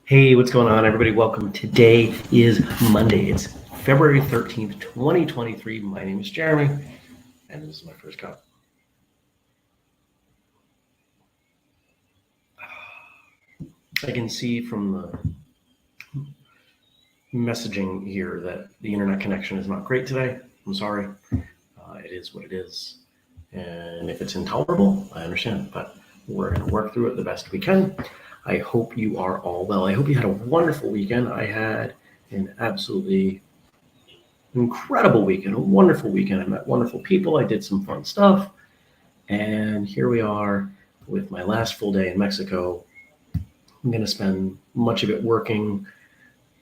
Hey, what's going on, everybody? Welcome. Today is Monday. It's February 13th, 2023. My name is Jeremy, and this is my first cup. I can see from the messaging here that the internet connection is not great today. I'm sorry. It is what it is. And if it's intolerable, I understand, but we're going to work through it the best we can. I hope you are all well. I hope you had a wonderful weekend. I had an absolutely incredible weekend, a wonderful weekend. I met wonderful people. I did some fun stuff. And here we are with my last full day in Mexico. I'm going to spend much of it working.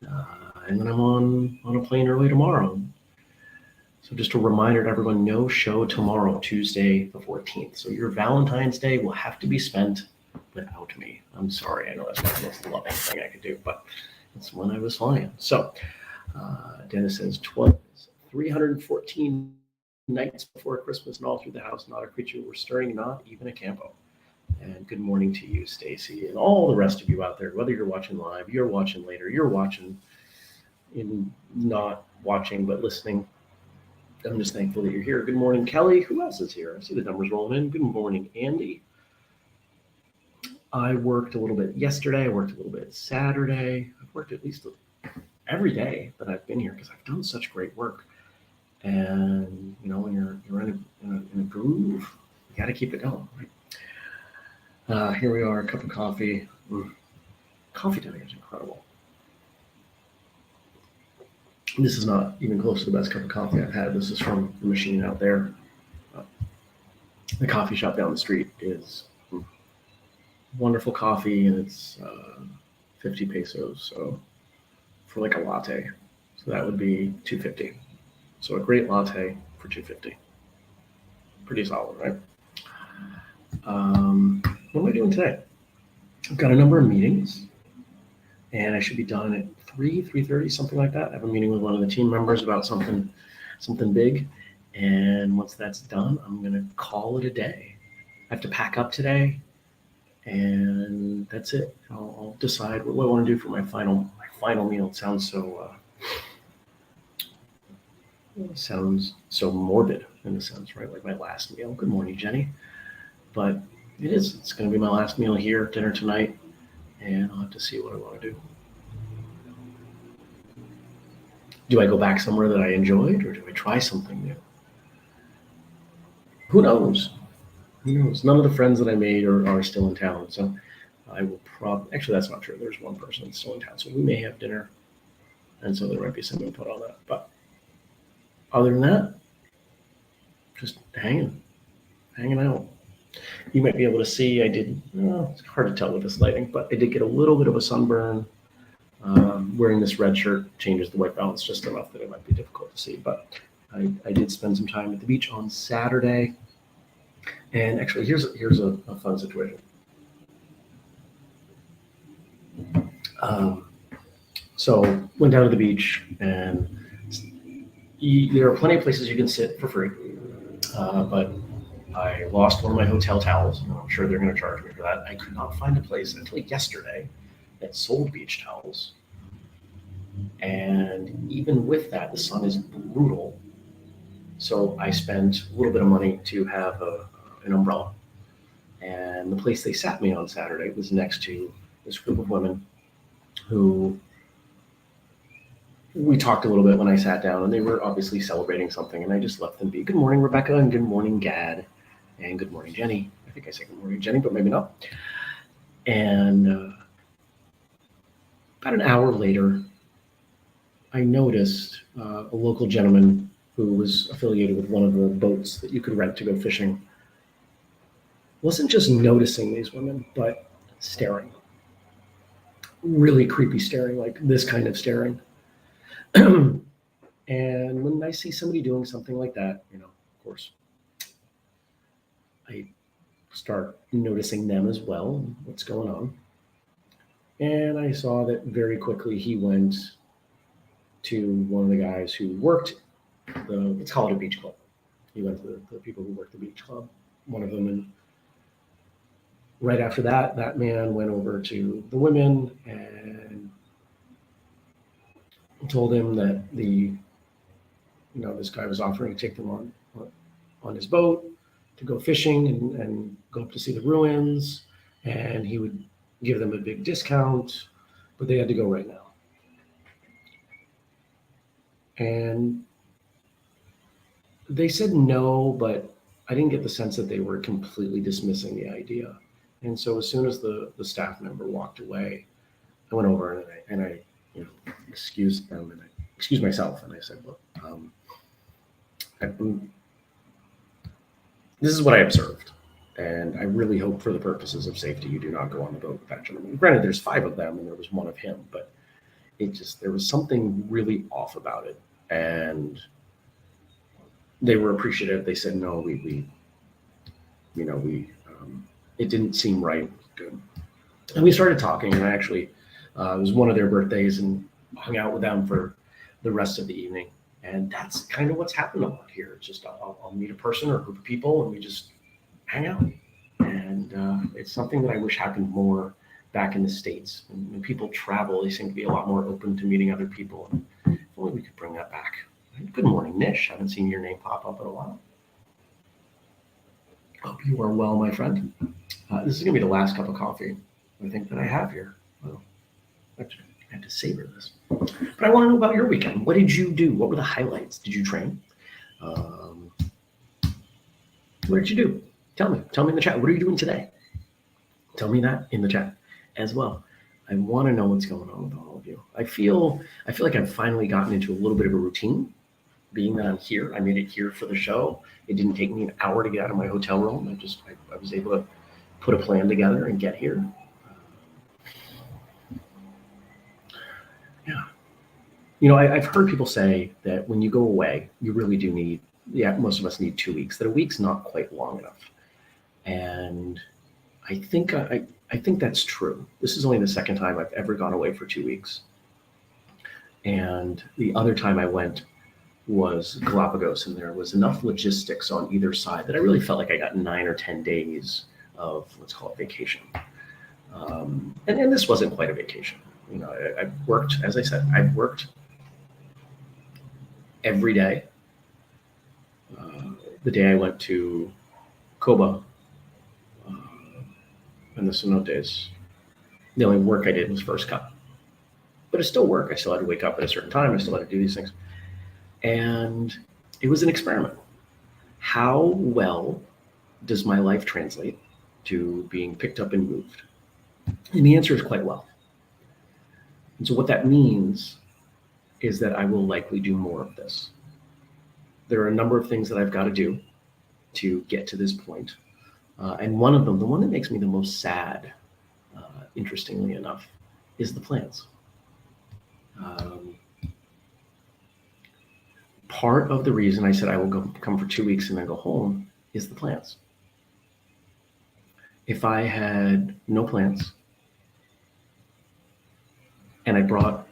And then I'm on a plane early tomorrow. So just a reminder to everyone, no show tomorrow, Tuesday the 14th. So your Valentine's Day will have to be spent without me. I'm sorry. I know that's not the most loving thing I could do, but it's when I was flying. So Dennis says 314 nights before Christmas and all through the house, not a creature we're stirring, not even a campo. And good morning to you, Stacy, and all the rest of you out there, whether you're watching live, you're watching later, you're watching in not watching, but listening. I'm just thankful that you're here. Good morning, Kelly. Who else is here? I see the numbers rolling in. Good morning, Andy. I worked a little bit yesterday. I worked a little bit Saturday. I've worked at least every day that I've been here because I've done such great work. And you know, when you're in a groove, you got to keep it going. Right? Here we are, a cup of coffee. Coffee today is incredible. This is not even close to the best cup of coffee I've had. This is from the machine out there. The coffee shop down the street is wonderful coffee, and it's 50 pesos. So for like a latte, so that would be $2.50. So a great latte for $2.50. Pretty solid, right? What am I doing today? I've got a number of meetings, and I should be done at 3:30, something like that. I have a meeting with one of the team members about something big. And once that's done, I'm going to call it a day. I have to pack up today, and that's it. I'll decide what I want to do for my final meal. It sounds so morbid in a sense, right? Like my last meal. Good morning, Jenny. But it's going to be my last meal here, dinner tonight, and I'll have to see what I want to do. Do I go back somewhere that I enjoyed, or do I try something new? Who knows? None of the friends that I made are still in town, so I will actually, that's not true. There's one person that's still in town, so we may have dinner, and so there might be some input on that. But other than that, just hanging out. You might be able to see I did, it's hard to tell with this lighting, but I did get a little bit of a sunburn. Wearing this red shirt changes the white balance just enough that it might be difficult to see, but I did spend some time at the beach on Saturday. And actually, here's a fun situation. So went down to the beach, and there are plenty of places you can sit for free, but I lost one of my hotel towels. I'm sure they're going to charge me for that. I could not find a place until yesterday that sold beach towels. And even with that, the sun is brutal. So I spent a little bit of money to have an umbrella. And the place they sat me on Saturday was next to this group of women who we talked a little bit when I sat down, and they were obviously celebrating something, and I just let them be. Good morning, Rebecca, and good morning, Gad, and good morning, Jenny. I think I said good morning, Jenny, but maybe not. And about an hour later, I noticed a local gentleman who was affiliated with one of the boats that you could rent to go fishing wasn't just noticing these women, but staring. Really creepy staring, like this kind of staring. And when I see somebody doing something like that, of course, I start noticing them as well, what's going on. And I saw that very quickly he went to one of the guys who worked let's call it a beach club. He went to the people who worked the beach club, one of them. And right after that, that man went over to the women and told him that this guy was offering to take them on his boat to go fishing and go up to see the ruins, and he would give them a big discount, but they had to go right now. And they said no, but I didn't get the sense that they were completely dismissing the idea. And so as soon as the staff member walked away, I went over and I excused them and I excused myself, and I said, look, this is what I observed, and I really hope for the purposes of safety you do not go on the boat with that gentleman. Granted, there's 5 of them and there was one of him, but there was something really off about it. And they were appreciative. They said, no, it didn't seem right. Good. And we started talking, and I actually, it was one of their birthdays, and hung out with them for the rest of the evening. And that's kind of what's happened a lot here. It's just I'll meet a person or a group of people, and we just hang out. And it's something that I wish happened more back in the States. When people travel, they seem to be a lot more open to meeting other people. And if only we could bring that back. Good morning, Nish. Haven't seen your name pop up in a while. Hope you are well, my friend. This is going to be the last cup of coffee I think that I have here. Well, I have to savor this. But I want to know about your weekend. What did you do? What were the highlights? Did you train? What did you do? Tell me in the chat. What are you doing today? Tell me that in the chat as well. I want to know what's going on with all of you. I feel like I've finally gotten into a little bit of a routine. Being that I'm here, I made it here for the show. It didn't take me an hour to get out of my hotel room. I was able to put a plan together and get here. Yeah. I've heard people say that when you go away, you really do need, most of us need 2 weeks, that a week's not quite long enough. And I think that's true. This is only the second time I've ever gone away for 2 weeks. And the other time I went was Galapagos, and there was enough logistics on either side that I really felt like I got 9 or 10 days of, let's call it, vacation. And this wasn't quite a vacation. I worked, as I said, I've worked every day. The day I went to Koba and the cenotes, the only work I did was first cut. But it's still work. I still had to wake up at a certain time. I still had to do these things. And it was an experiment. How well does my life translate to being picked up and moved? And the answer is quite well. And so what that means is that I will likely do more of this. There are a number of things that I've got to do to get to this point. And one of them, the one that makes me the most sad, interestingly enough, is the plans. Part of the reason I said I will come for 2 weeks and then go home is the plans. If I had no plans and I brought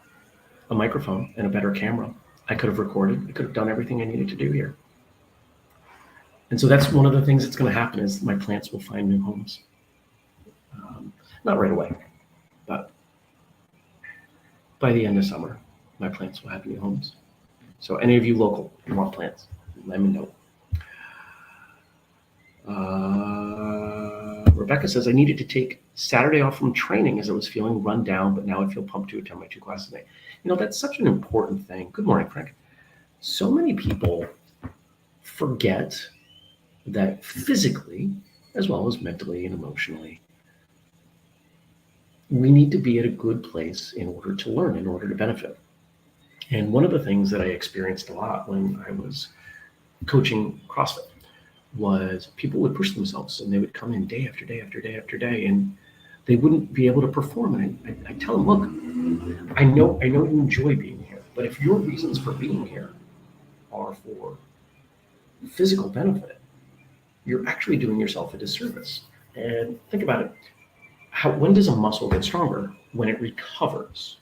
a microphone and a better camera, I could have recorded. I could have done everything I needed to do here. And so that's one of the things that's going to happen is my plants will find new homes. Not right away, but by the end of summer, my plants will have new homes. So any of you local who want plants, let me know. Rebecca says, I needed to take Saturday off from training as I was feeling run down, but now I feel pumped to attend my 2 classes a day. That's such an important thing. Good morning, Frank. So many people forget that physically, as well as mentally and emotionally, we need to be at a good place in order to learn, in order to benefit. And one of the things that I experienced a lot when I was coaching CrossFit was people would push themselves and they would come in day after day after day after day, and they wouldn't be able to perform. And I tell them, look, I know you enjoy being here, but if your reasons for being here are for physical benefit, you're actually doing yourself a disservice. And think about it. When does a muscle get stronger? When it recovers.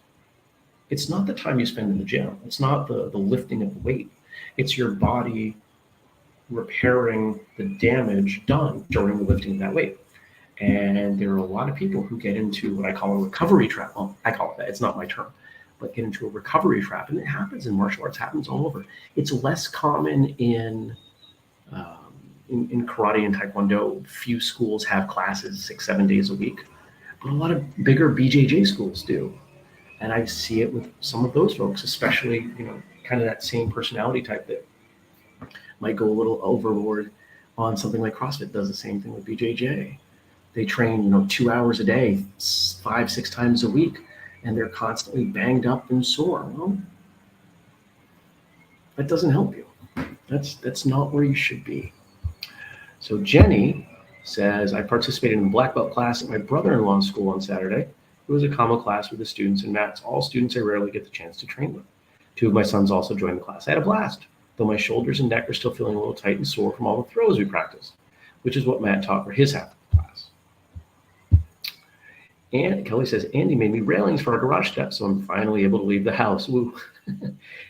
It's not the time you spend in the gym. It's not the lifting of the weight. It's your body repairing the damage done during the lifting of that weight. And there are a lot of people who get into what I call a recovery trap. Well, I call it that. It's not my term, but get into a recovery trap. And it happens in martial arts, happens all over. It's less common in karate and taekwondo. Few schools have classes 6-7 days a week, but a lot of bigger BJJ schools do. And I see it with some of those folks, especially, kind of that same personality type that might go a little overboard on something like CrossFit. Does the same thing with BJJ. They train, 2 hours a day, 5-6 times a week, and they're constantly banged up and sore. Well, that doesn't help you. That's not where you should be. So Jenny says, I participated in the black belt class at my brother-in-law's school on Saturday. It was a combo class with the students and Matt's, all students I rarely get the chance to train with. 2 of my sons also joined the class. I had a blast, though my shoulders and neck are still feeling a little tight and sore from all the throws we practiced, which is what Matt taught for his half of the class. And Kelly says, Andy made me railings for our garage steps, so I'm finally able to leave the house. Woo.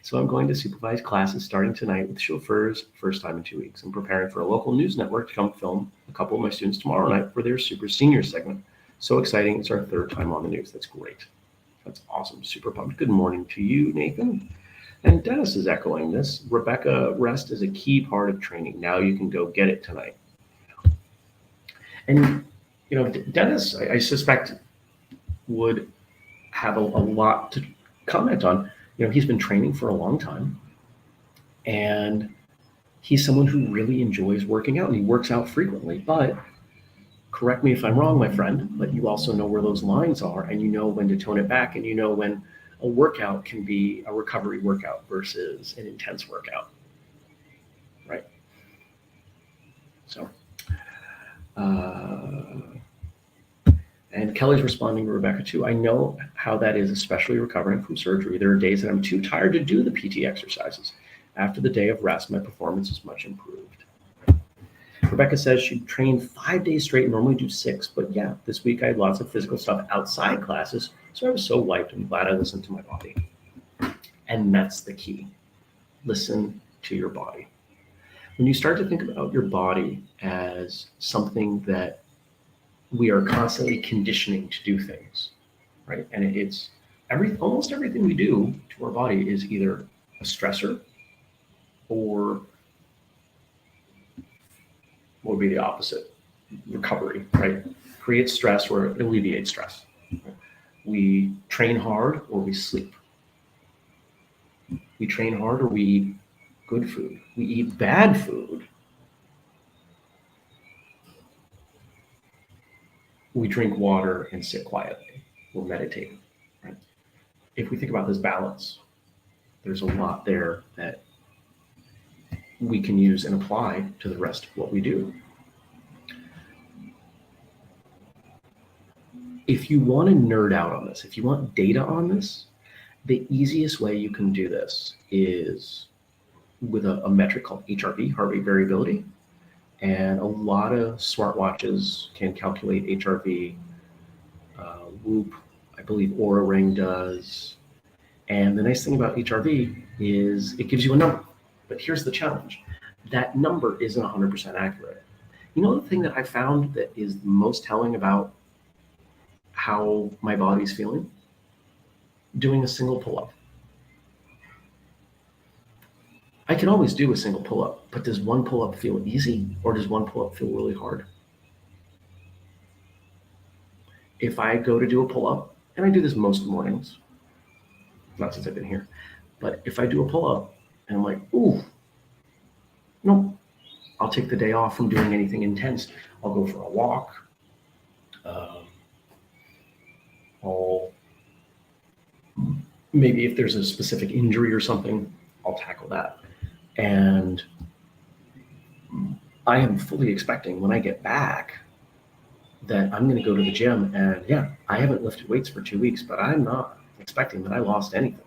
So I'm going to supervise classes starting tonight with chauffeurs, first time in 2 weeks. I'm preparing for a local news network to come film a couple of my students tomorrow night for their super senior segment. So exciting. It's our 3rd time on the news. That's great. That's awesome. Super pumped. Good morning to you, Nathan. And Dennis is echoing this. Rebecca, rest is a key part of training. Now you can go get it tonight. And, Dennis, I suspect, would have a lot to comment on. He's been training for a long time, and he's someone who really enjoys working out, and he works out frequently. But correct me if I'm wrong, my friend, but you also know where those lines are, and you know when to tone it back, and you know when a workout can be a recovery workout versus an intense workout, right? So, and Kelly's responding to Rebecca too. I know how that is, especially recovering from surgery. There are days that I'm too tired to do the PT exercises. After the day of rest, my performance is much improved. Rebecca says she trained 5 days straight, normally do 6, but yeah, this week I had lots of physical stuff outside classes, so I was so wiped and glad I listened to my body. And that's the key. Listen to your body. When you start to think about your body as something that we are constantly conditioning to do things, right? And it's almost everything we do to our body is either a stressor or what would be the opposite? Recovery, right? Creates stress or alleviates stress. Right? We train hard or we sleep. We train hard or we eat good food. We eat bad food. We drink water and sit quietly. We're meditating, right? If we think about this balance, there's a lot there that we can use and apply to the rest of what we do. If you want to nerd out on this, if you want data on this, the easiest way you can do this is with a metric called HRV, heart rate variability. And a lot of smartwatches can calculate HRV. Whoop, I believe Oura Ring does. And the nice thing about HRV is it gives you a number. But here's the challenge. That number isn't 100% accurate. The thing that I found that is the most telling about how my body's feeling? Doing a single pull-up. I can always do a single pull-up, but does one pull-up feel easy or does one pull-up feel really hard? If I go to do a pull-up, and I do this most mornings, not since I've been here, but if I do a pull-up and I'm like, ooh, nope, I'll take the day off from doing anything intense. I'll go for a walk. Maybe if there's a specific injury or something, I'll tackle that. And I am fully expecting when I get back that I'm going to go to the gym, and yeah, I haven't lifted weights for 2 weeks, but I'm not expecting that I lost anything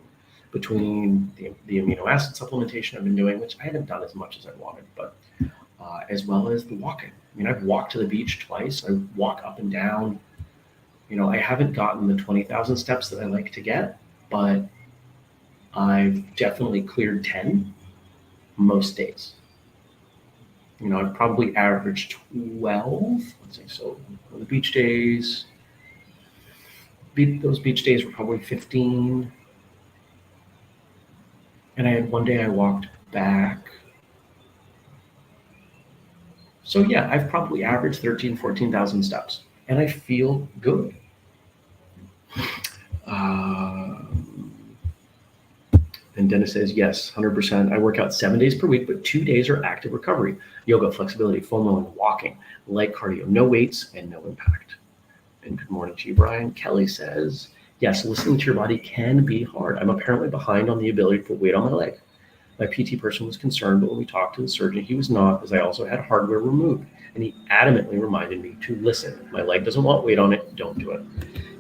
between the amino acid supplementation I've been doing, which I haven't done as much as I wanted, but as well as the walking. I mean, I've walked to the beach twice. I walk up and down. I haven't gotten the 20,000 steps that I like to get, but I've definitely cleared 10 most days. I've probably averaged 12. Let's see. So the beach days, those beach days were probably 15. And I had one day I walked back. So yeah, I've probably averaged 13, 14,000 steps, and I feel good. And Dennis says, yes, 100%. I work out 7 days per week, but 2 days are active recovery, yoga, flexibility, foam rolling, walking, light cardio, no weights and no impact. And good morning to you, Brian. Kelly says, yes, listening to your body can be hard. I'm apparently behind on the ability to put weight on my leg. My PT person was concerned, but when we talked to the surgeon, he was not, as I also had hardware removed. And he adamantly reminded me to listen. If my leg doesn't want weight on it, don't do it.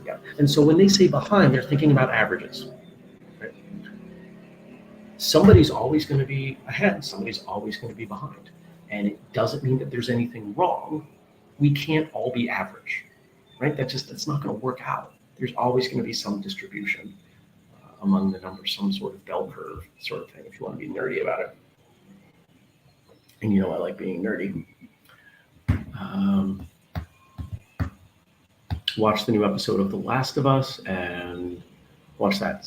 Yeah. And so when they say behind, they're thinking about averages. Right? Somebody's always going to be ahead. Somebody's always going to be behind. And it doesn't mean that there's anything wrong. We can't all be average, right? That's not going to work out. There's always going to be some distribution among the numbers, some sort of bell curve sort of thing, if you want to be nerdy about it. And I like being nerdy. Watch the new episode of The Last of Us and watch that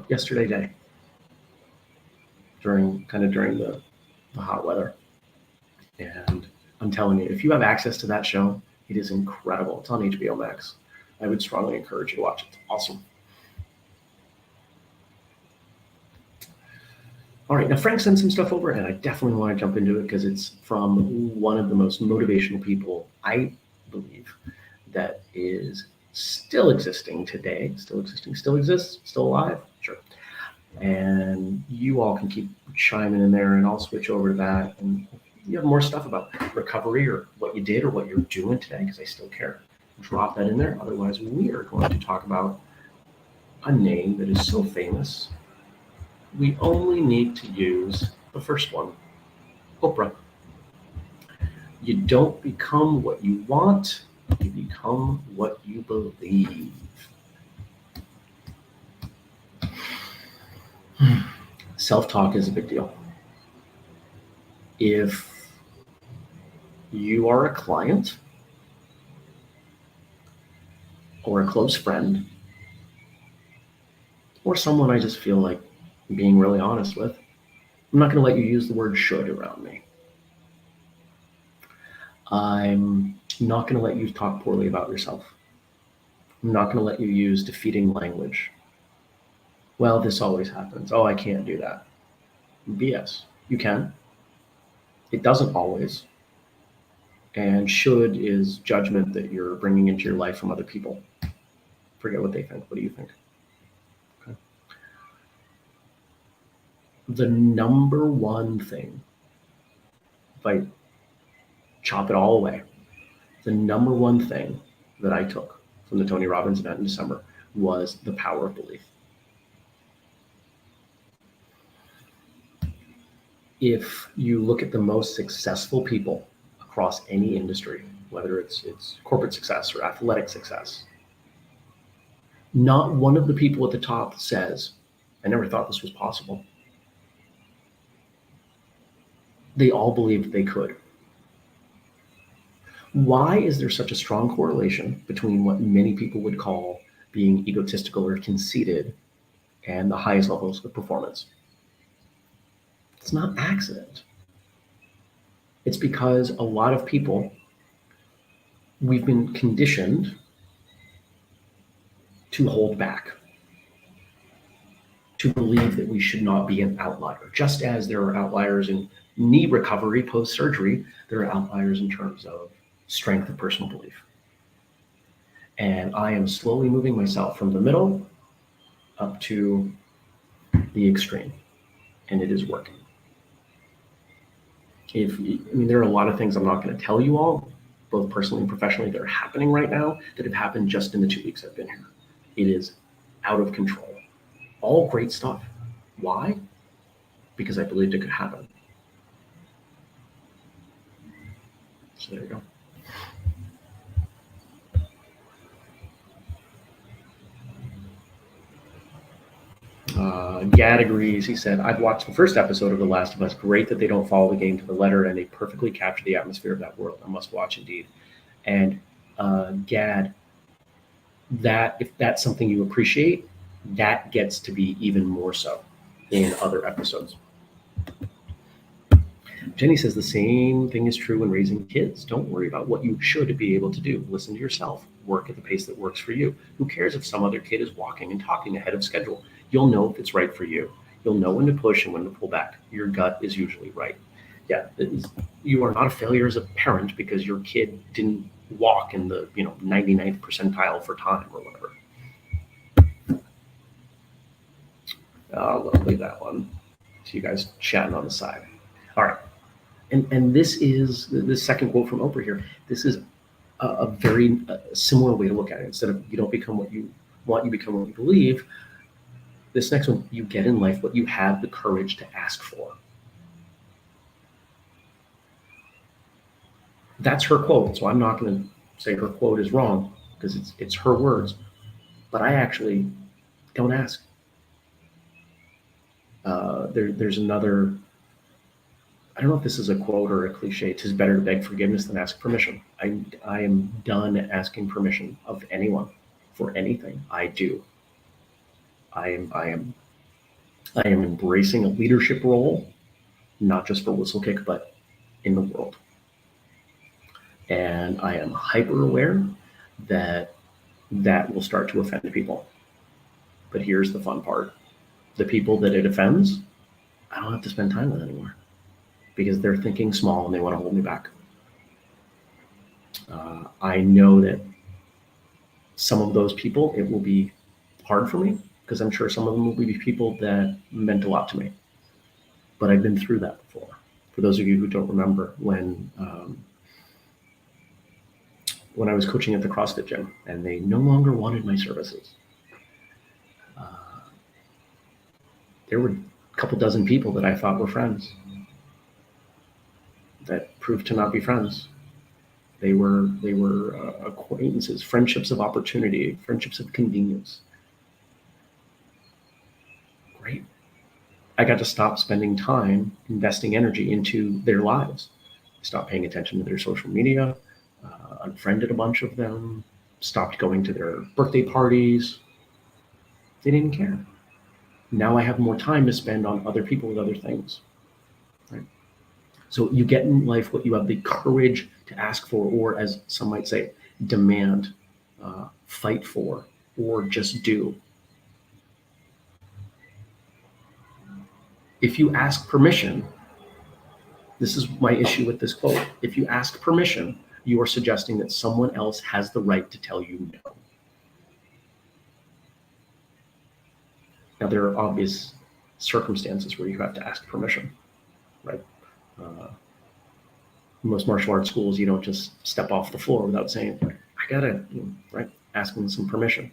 yesterday day, during the hot weather. And I'm telling you, if you have access to that show, it is incredible. It's on HBO Max. I would strongly encourage you to watch it. It's awesome. All right, now Frank sent some stuff over, and I definitely want to jump into it because it's from one of the most motivational people I believe that is still existing today. Still exists, still alive, sure. And you all can keep chiming in there, and I'll switch over to that. And if you have more stuff about recovery or what you did or what you're doing today, because I still care, drop that in there. Otherwise, we are going to talk about a name that is so famous. We only need to use the first one, Oprah. You don't become what you want, you become what you believe. Self-talk is a big deal. If you are a client or a close friend or someone I just feel like being really honest with, I'm not going to let you use the word should around me. I'm not going to let you talk poorly about yourself. I'm not going to let you use defeating language. Well, this always happens. Oh, I can't do that. BS. You can. It doesn't always. And should is judgment that you're bringing into your life from other people. Forget what they think. What do you think? Okay. The number one thing, if I chop it all away, the number one thing that I took from the Tony Robbins event in December was the power of belief. If you look at the most successful people across any industry, whether it's corporate success or athletic success, not one of the people at the top says, I never thought this was possible. They all believed they could. Why is there such a strong correlation between what many people would call being egotistical or conceited and the highest levels of performance? It's not accident. It's because a lot of people, we've been conditioned to hold back, to believe that we should not be an outlier. Just as there are outliers in knee recovery post-surgery, there are outliers in terms of strength of personal belief. And I am slowly moving myself from the middle up to the extreme, and it is working. There are a lot of things I'm not going to tell you all, both personally and professionally, that are happening right now that have happened just in the 2 weeks I've been here. It is out of control. All great stuff. Why? Because I believed it could happen. So there you go. Gad agrees. He said, I've watched the first episode of The Last of Us. Great that they don't follow the game to the letter and they perfectly capture the atmosphere of that world. A must watch indeed. And Gad, that if that's something you appreciate, that gets to be even more so in other episodes. Jenny says the same thing is true when raising kids. Don't worry about what you should be able to do. Listen to yourself. Work at the pace that works for you. Who cares if some other kid is walking and talking ahead of schedule? You'll know if it's right for you. You'll know when to push and when to pull back. Your gut is usually right. Yeah, you are not a failure as a parent because your kid didn't walk in the 99th percentile for time or whatever. I'll leave that one to you guys chatting on the side. All right. And this is the second quote from Oprah here. This is a very similar way to look at it. Instead of you don't become what you want, you become what you believe. This next one, you get in life what you have the courage to ask for. That's her quote. So I'm not going to say her quote is wrong because it's her words. But I actually don't ask. There's another. I don't know if this is a quote or a cliche. "'Tis better to beg forgiveness than ask permission." I am done asking permission of anyone for anything I do. I am embracing a leadership role, not just for Whistlekick, but in the world. And I am hyper aware that will start to offend people. But here's the fun part. The people that it offends, I don't have to spend time with anymore because they're thinking small and they want to hold me back. I know that some of those people, it will be hard for me because I'm sure some of them will be people that meant a lot to me. But I've been through that before. For those of you who don't remember, when I was coaching at the CrossFit gym and they no longer wanted my services, there were a couple dozen people that I thought were friends that proved to not be friends. They were acquaintances, friendships of opportunity, friendships of convenience. Great. I got to stop spending time investing energy into their lives. I stopped paying attention to their social media, unfriended a bunch of them, stopped going to their birthday parties. They didn't care. Now I have more time to spend on other people with other things. Right? So you get in life what you have the courage to ask for, or as some might say, demand, fight for, or just do. If you ask permission, this is my issue with this quote. If you ask permission, you are suggesting that someone else has the right to tell you no. Now, there are obvious circumstances where you have to ask permission, right? Most martial arts schools, you don't just step off the floor without saying, I gotta, right? Asking some permission.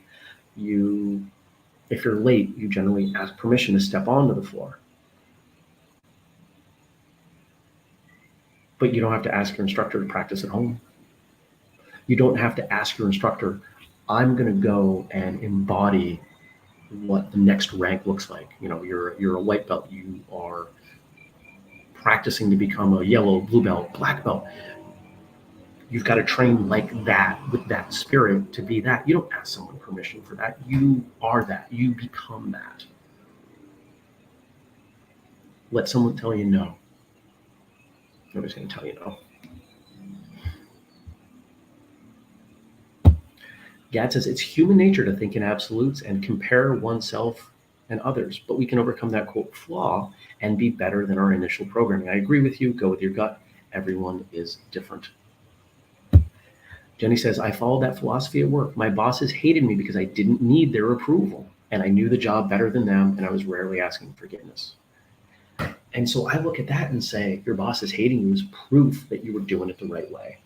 If you're late, you generally ask permission to step onto the floor. But you don't have to ask your instructor to practice at home. You don't have to ask your instructor, I'm gonna go and embody what the next rank looks like. You're a white belt. You are practicing to become a yellow, blue belt, black belt. You've got to train like that with that spirit to be that. You don't ask someone permission for that. You are that. You become that. Let someone tell you no. Nobody's going to tell you no. Gad says it's human nature to think in absolutes and compare oneself and others, but we can overcome that quote flaw and be better than our initial programming. I agree with you. Go with your gut. Everyone is different. Jenny says, I followed that philosophy at work. My bosses hated me because I didn't need their approval and I knew the job better than them and I was rarely asking forgiveness. And so I look at that and say, your boss is hating you is proof that you were doing it the right way.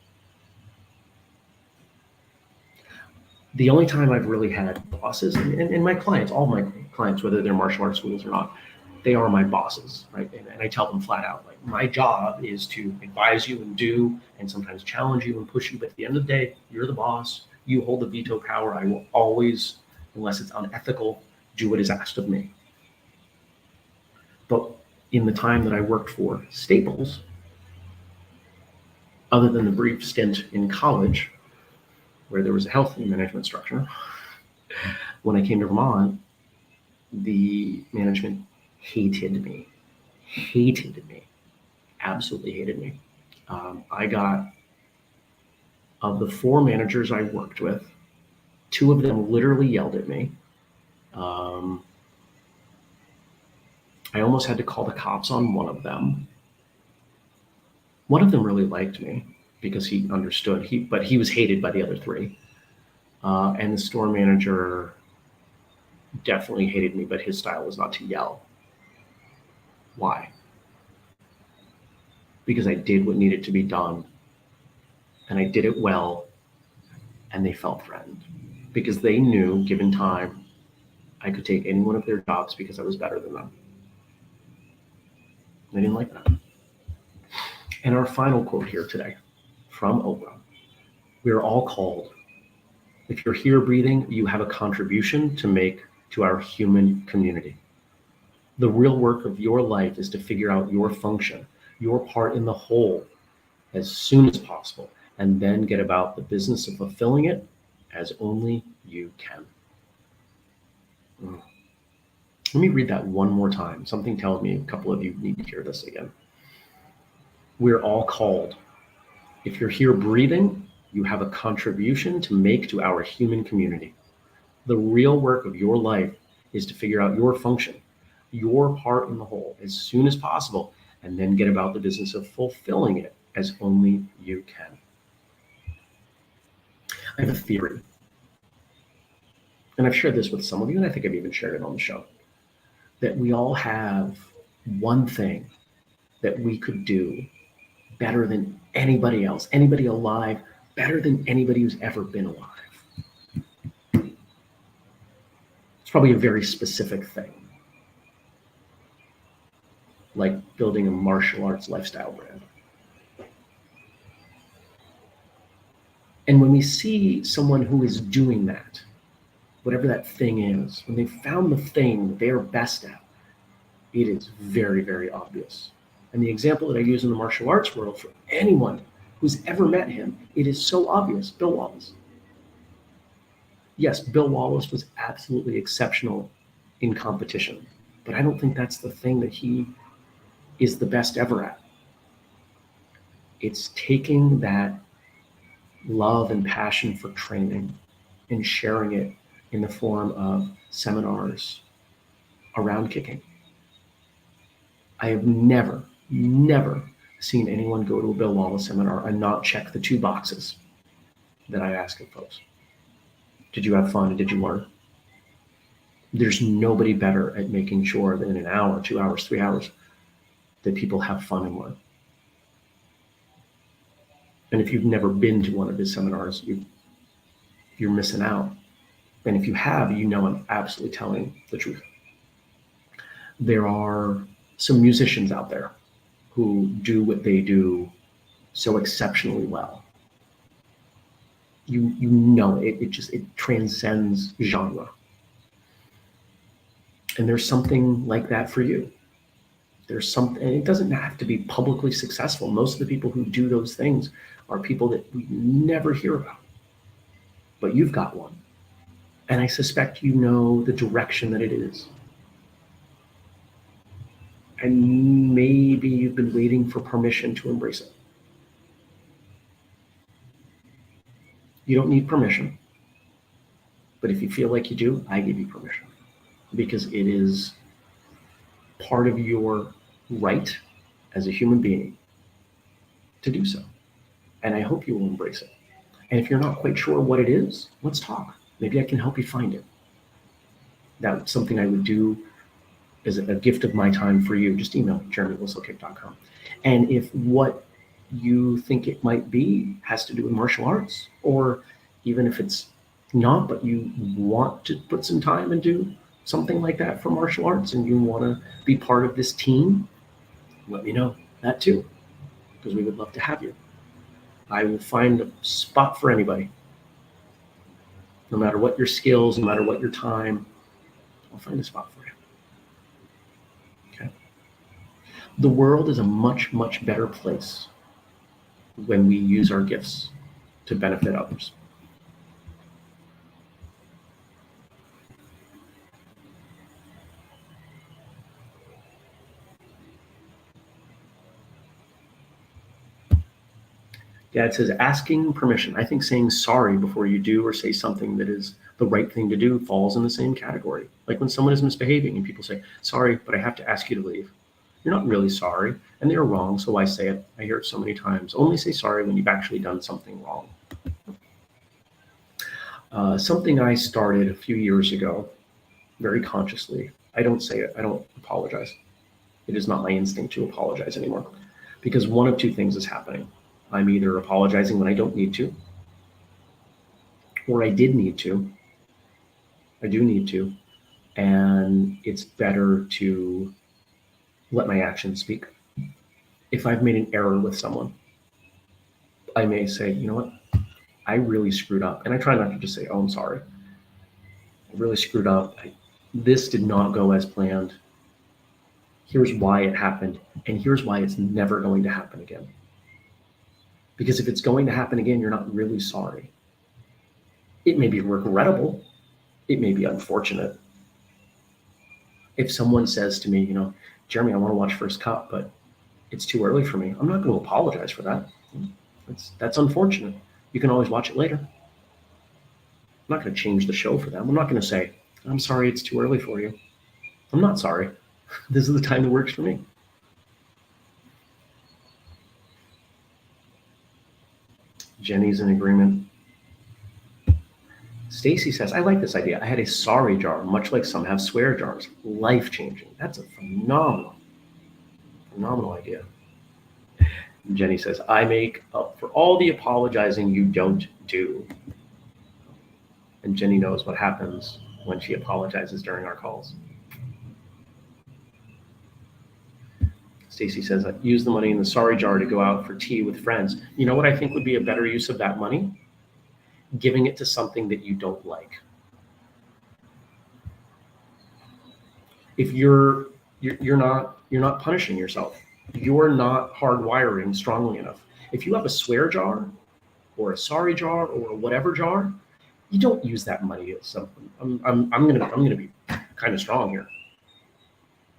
The only time I've really had bosses, and my clients, all my clients, whether they're martial arts schools or not, they are my bosses, right? And I tell them flat out, like, my job is to advise you and do, and sometimes challenge you and push you. But at the end of the day, you're the boss. You hold the veto power. I will always, unless it's unethical, do what is asked of me. But in the time that I worked for Staples, other than the brief stint in college, where there was a health management structure, when I came to Vermont, the management hated me, absolutely hated me. I got, of the 4 managers I worked with, 2 of them literally yelled at me. I almost had to call the cops on one of them. One of them really liked me because he understood, but he was hated by the other 3. And the store manager definitely hated me, but his style was not to yell. Why? Because I did what needed to be done, and I did it well, and they felt threatened because they knew, given time, I could take any one of their jobs because I was better than them. They didn't like that. And our final quote here today from Oprah: we are all called. If you're here breathing, you have a contribution to make to our human community. The real work of your life is to figure out your function, your part in the whole, as soon as possible, and then get about the business of fulfilling it as only you can. Let me read that one more time. Something tells me a couple of you need to hear this again. We're all called. If you're here breathing, you have a contribution to make to our human community. The real work of your life is to figure out your function, your part in the whole, as soon as possible, and then get about the business of fulfilling it as only you can. I have a theory, and I've shared this with some of you, and I think I've even shared it on the show, that we all have one thing that we could do better than anybody else, anybody alive, better than anybody who's ever been alive. It's probably a very specific thing, like building a martial arts lifestyle brand. And when we see someone who is doing that, whatever that thing is, when they found the thing that they are best at, it is very, very obvious. And the example that I use in the martial arts world for anyone who's ever met him, it is so obvious: Bill Wallace. Yes, Bill Wallace was absolutely exceptional in competition, but I don't think that's the thing that he is the best ever at. It's taking that love and passion for training and sharing it in the form of seminars around kicking. I have never seen anyone go to a Bill Wallace seminar and not check the 2 boxes that I ask of folks. Did you have fun and did you learn? There's nobody better at making sure that in an hour, 2 hours, 3 hours, that people have fun and learn. And if you've never been to one of his seminars, you're missing out. And if you have, you know I'm absolutely telling the truth. There are some musicians out there who do what they do so exceptionally well. You know it transcends genre. And there's something like that for you. There's something, and it doesn't have to be publicly successful. Most of the people who do those things are people that we never hear about. But you've got one. And I suspect you know the direction that it is. And maybe you've been waiting for permission to embrace it. You don't need permission. But if you feel like you do, I give you permission. Because it is part of your right as a human being to do so. And I hope you will embrace it. And if you're not quite sure what it is, let's talk. Maybe I can help you find it. That's something I would do Is it a gift of my time for you? Just email jeremy@whistlekick.com. And if what you think it might be has to do with martial arts, or even if it's not, but you want to put some time and do something like that for martial arts and you want to be part of this team, let me know that too, because we would love to have you. I will find a spot for anybody. No matter what your skills, no matter what your time, I'll find a spot for you. Okay. The world is a much, much better place when we use our gifts to benefit others. Yeah, it says asking permission. I think saying sorry before you do or say something that is the right thing to do falls in the same category. Like when someone is misbehaving and people say, sorry, but I have to ask you to leave. You're not really sorry, and they're wrong, so why say it? I hear it so many times. Only say sorry when you've actually done something wrong. Something I started a few years ago, very consciously. I don't say it. I don't apologize. It is not my instinct to apologize anymore, because one of two things is happening. I'm either apologizing when I don't need to, or I did need to. I do need to, and it's better to let my actions speak. If I've made an error with someone, I may say, you know what, I really screwed up. And I try not to just say, oh, I'm sorry. I really screwed up. This did not go as planned. Here's why it happened, and here's why it's never going to happen again. Because if it's going to happen again, you're not really sorry. It may be regrettable. It may be unfortunate. If someone says to me, you know, Jeremy, I want to watch First Cup, but it's too early for me, I'm not going to apologize for that. That's unfortunate. You can always watch it later. I'm not going to change the show for them. I'm not going to say, I'm sorry, it's too early for you. I'm not sorry. This is the time that works for me. Jenny's in agreement. Stacy says, I like this idea. I had a sorry jar, much like some have swear jars. Life-changing. That's a phenomenal idea. Jenny says, I make up for all the apologizing you don't do. And Jenny knows what happens when she apologizes during our calls. Stacy says, use the money in the sorry jar to go out for tea with friends. You know what I think would be a better use of that money? Giving it to something that you don't like. If you're not punishing yourself, you're not hardwiring strongly enough. If you have a swear jar or a sorry jar or whatever jar, you don't use that money as something. I'm gonna be kind of strong here.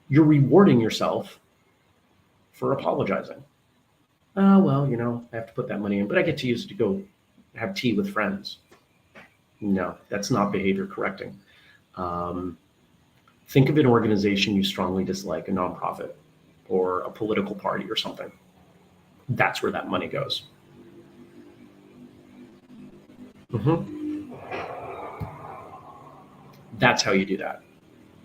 You're rewarding yourself for apologizing. Well, you know, I have to put that money in, but I get to use it to go have tea with friends. No, that's not behavior correcting. Think of an organization you strongly dislike, a nonprofit or a political party or something. That's where that money goes. That's how you do that,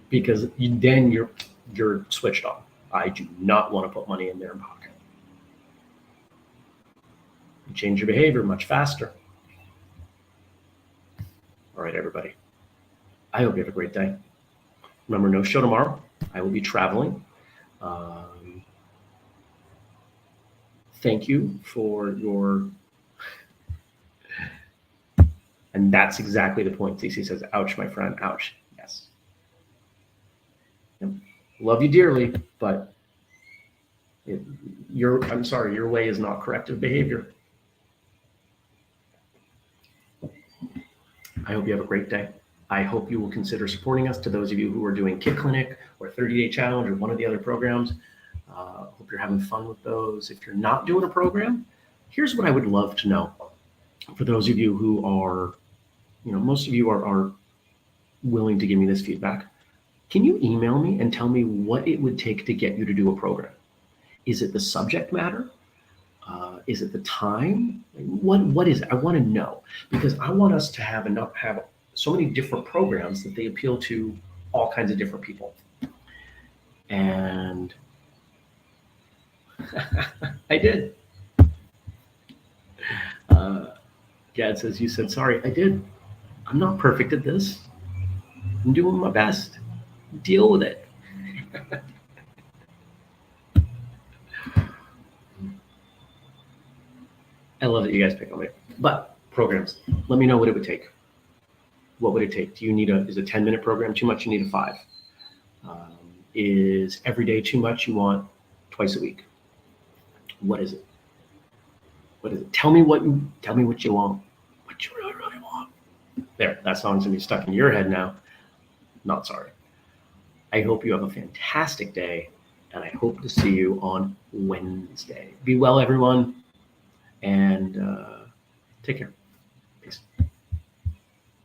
because then you're switched on. I do not want to put money in their pocket. You change your behavior much faster. All right, everybody. I hope you have a great day. Remember, no show tomorrow. I will be traveling. Thank you for your... And that's exactly the point. CC says, ouch, my friend, ouch. Yes. Yep. Love you dearly, but I'm sorry, your way is not corrective behavior. I hope you have a great day. I hope you will consider supporting us. To those of you who are doing Kick Clinic or 30-Day Challenge or one of the other programs, hope you're having fun with those. If you're not doing a program, here's what I would love to know. For those of you who are, you know, most of you are willing to give me this feedback. Can you email me and tell me what it would take to get you to do a program? Is it the subject matter? Is it the time? What is it? I want to know, because I want us to have so many different programs that they appeal to all kinds of different people. And I did. Gad says, you said sorry. I did. I'm not perfect at this. I'm doing my best. Deal with it. I love that you guys pick on me. But programs, let me know what it would take. What would it take? Do you need is a 10-minute program too much? You need a 5. Is every day too much? You want twice a week? What is it? What is it? Tell me what you want. What you really, really want. There, that song's gonna be stuck in your head now. Not sorry. I hope you have a fantastic day, and I hope to see you on Wednesday. Be well, everyone, and take care.